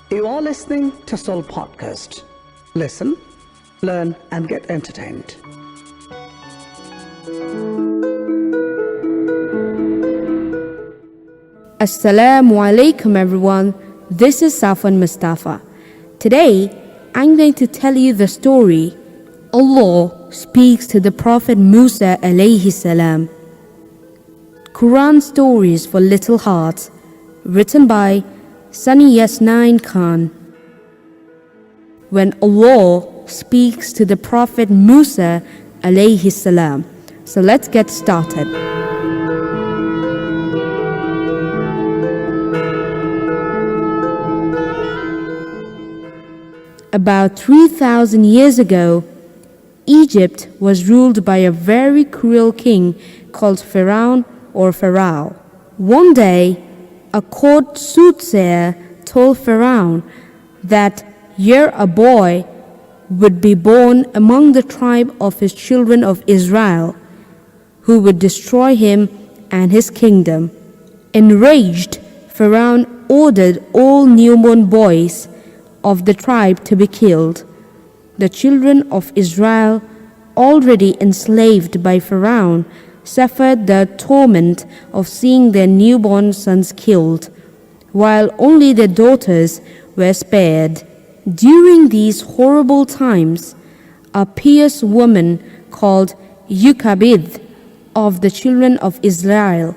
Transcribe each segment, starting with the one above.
You are listening to Soul Podcast. Listen, learn, and get entertained. Assalamu alaikum everyone, this is Safwan Mustafa. Today, I'm going to tell you the story Allah speaks to the Prophet Musa alayhi salam. Quran Stories for Little Hearts, written by Sunny Yasnine Khan. When Allah speaks to the Prophet Musa alayhi salam. So let's get started. About 3,000 years ago, Egypt was ruled by a very cruel king called Pharaoh or Pharaoh. One day, a court soothsayer told Pharaoh that a boy would be born among the tribe of his children of Israel, who would destroy him and his kingdom. Enraged, Pharaoh ordered all newborn boys of the tribe to be killed. The children of Israel, already enslaved by Pharaoh, suffered the torment of seeing their newborn sons killed, while only their daughters were spared. During these horrible times, a pious woman called Yukabid of the children of Israel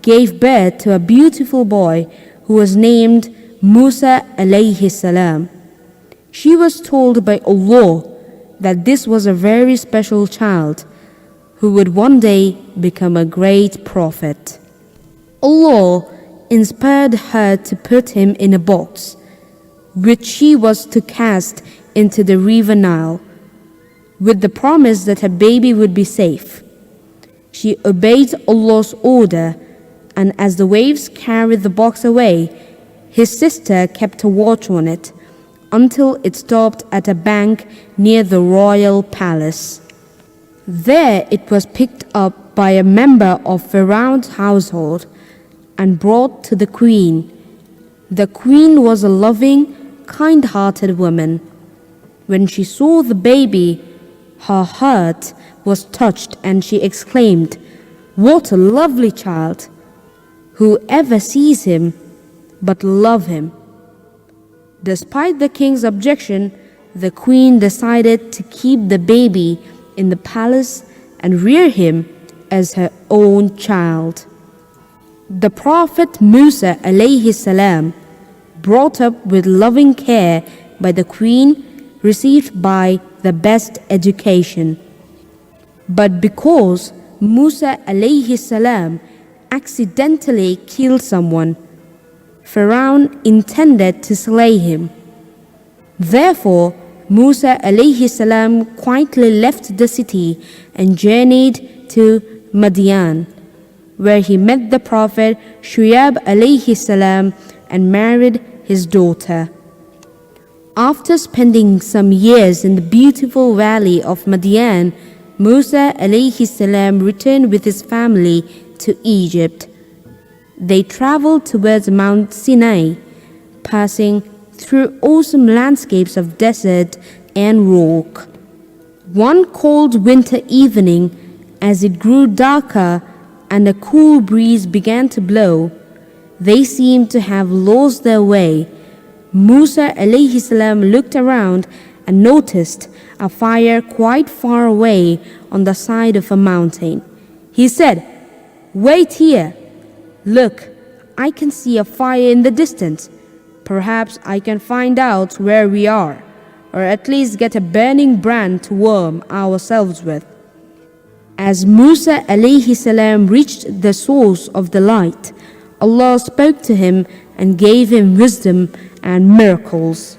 gave birth to a beautiful boy who was named Musa alayhi salam. She was told by Allah that this was a very special child who would one day become a great prophet. Allah inspired her to put him in a box, which she was to cast into the river Nile, with the promise that her baby would be safe. She obeyed Allah's order, and as the waves carried the box away, his sister kept a watch on it until it stopped at a bank near the royal palace. There it was picked up by a member of Pharaoh's household and brought to the queen. The queen was a loving, kind-hearted woman. When she saw the baby, her heart was touched and she exclaimed, "What a lovely child! Whoever sees him but love him." Despite the king's objection, the queen decided to keep the baby in the palace and rear him as her own child. The Prophet Musa alayhi salam, brought up with loving care by the queen, received by the best education. But because Musa alayhi salam accidentally killed someone, Pharaoh intended to slay him. Therefore, Musa alayhi salam quietly left the city and journeyed to Madian, where he met the Prophet Shu'aib alayhi salam and married his daughter. After spending some years in the beautiful valley of Madian, Musa alayhi salam returned with his family to Egypt. They traveled towards Mount Sinai, passing through awesome landscapes of desert and rock. One cold winter evening, as it grew darker and a cool breeze began to blow, they seemed to have lost their way. Musa alayhi salam looked around and noticed a fire quite far away on the side of a mountain. He said, "Wait here. Look, I can see a fire in the distance. Perhaps I can find out where we are, or at least get a burning brand to warm ourselves with." As Musa alayhi salam reached the source of the light, Allah spoke to him and gave him wisdom and miracles.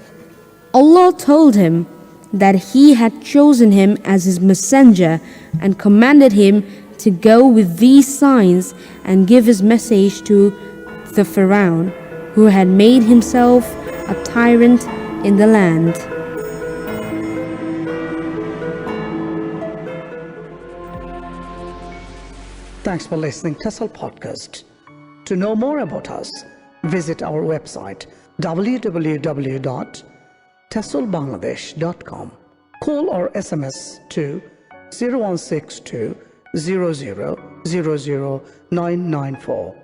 Allah told him that He had chosen him as His messenger and commanded him to go with these signs and give his message to the Pharaoh, who had made himself a tyrant in the land. Thanks for listening to Soul Podcast. To know more about us, visit our website www.tesalbangladesh.com. Call or SMS to 0162 00 994.